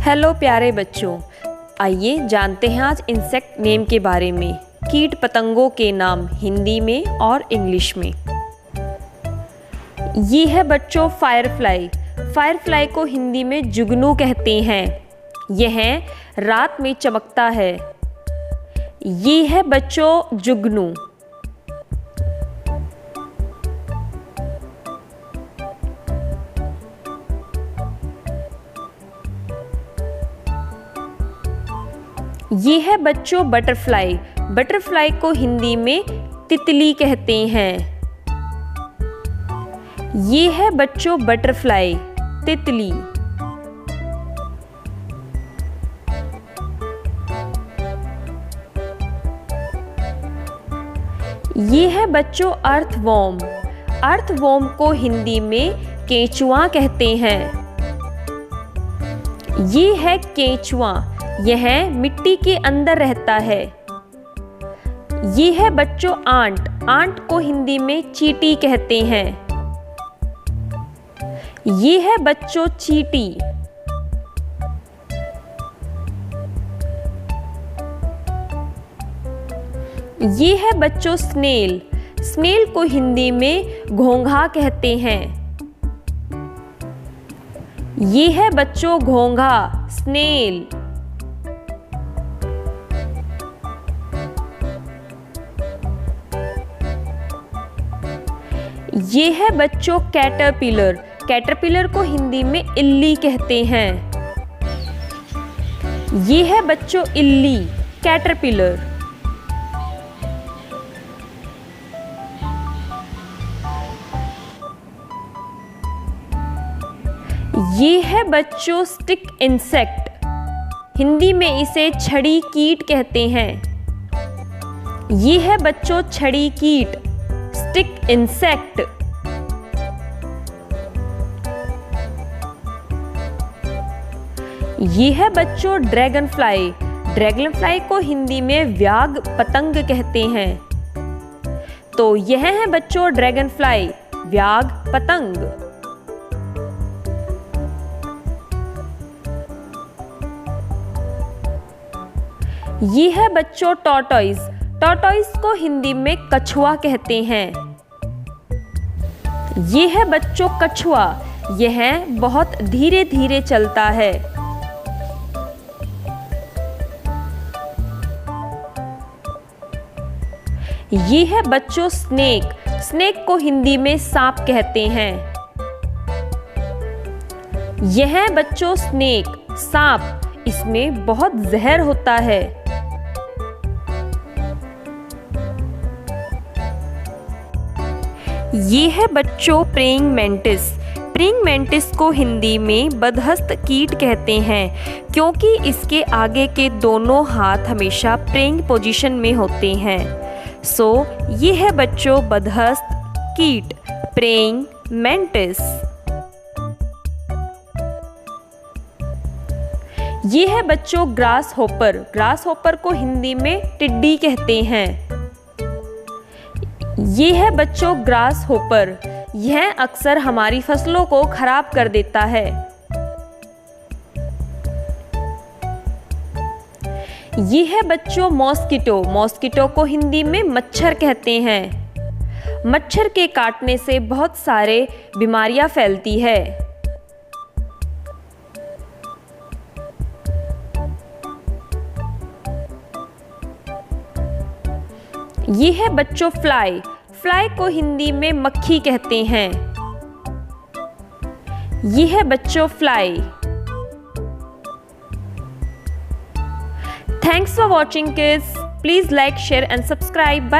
Hello प्यारे बच्चों, आइए जानते हैं आज इंसेक्ट नेम के बारे में। कीट पतंगों के नाम हिंदी में और इंग्लिश में। ये है बच्चों फायरफ्लाई। फायरफ्लाई को हिंदी में जुगनू कहते हैं। यह रात में चमकता है। ये है बच्चों जुगनू। ये है बच्चों बटरफ्लाई। बटरफ्लाई को हिंदी में तितली कहते हैं। ये है बच्चों बटरफ्लाई, तितली। ये है बच्चों अर्थवॉर्म। अर्थवॉर्म को हिंदी में केंचुआ कहते हैं। ये है केंचुआ। यह मिट्टी के अंदर रहता है। ये है बच्चों आंट। आंट को हिंदी में चींटी कहते हैं। ये है बच्चों चींटी। ये है बच्चों स्नेल। स्नेल को हिंदी में घोंघा कहते हैं। ये है बच्चों घोंघा, स्नेल। ये है बच्चों कैटरपिलर। कैटरपिलर को हिंदी में इल्ली कहते हैं। ये है बच्चों इल्ली, कैटरपिलर। ये है बच्चों स्टिक इंसेक्ट। हिंदी में इसे छड़ी कीट कहते हैं। ये है बच्चों छड़ी कीट, स्टिक इंसेक्ट। ये है बच्चों ड्रैगन फ्लाई। ड्रैगन फ्लाई को हिंदी में व्याघ पतंग कहते हैं। तो यह है बच्चों ड्रैगन फ्लाई, व्याघ पतंग। ये है बच्चों टॉर्टोइस। टॉर्टोइस को हिंदी में कछुआ कहते हैं। ये है बच्चों कछुआ। यह बहुत धीरे धीरे चलता है। ये है बच्चों स्नेक। स्नेक को हिंदी में सांप कहते हैं। यह है बच्चों स्नेक, सांप। इसमें बहुत जहर होता है। ये है बच्चों प्रेइंग मैंटिस। प्रेइंग मैंटिस को हिंदी में बदहस्त कीट कहते हैं, क्योंकि इसके आगे के दोनों हाथ हमेशा प्रेइंग पोजीशन में होते हैं। सो ये है बच्चों बदहस्त कीट, प्रेइंग मैंटिस। ये है बच्चों ग्रास होपर। ग्रास होपर को हिंदी में टिड्डी कहते हैं। ये है बच्चों ग्रास होपर। यह अक्सर हमारी फसलों को खराब कर देता है। ये है बच्चों मॉस्किटो। मॉस्किटो को हिंदी में मच्छर कहते हैं। मच्छर के काटने से बहुत सारे बीमारियां फैलती है। ये है बच्चों फ्लाई। फ्लाई को हिंदी में मक्खी कहते हैं। ये है बच्चों fly. Thanks for watching kids. Please like, share and subscribe. Bye.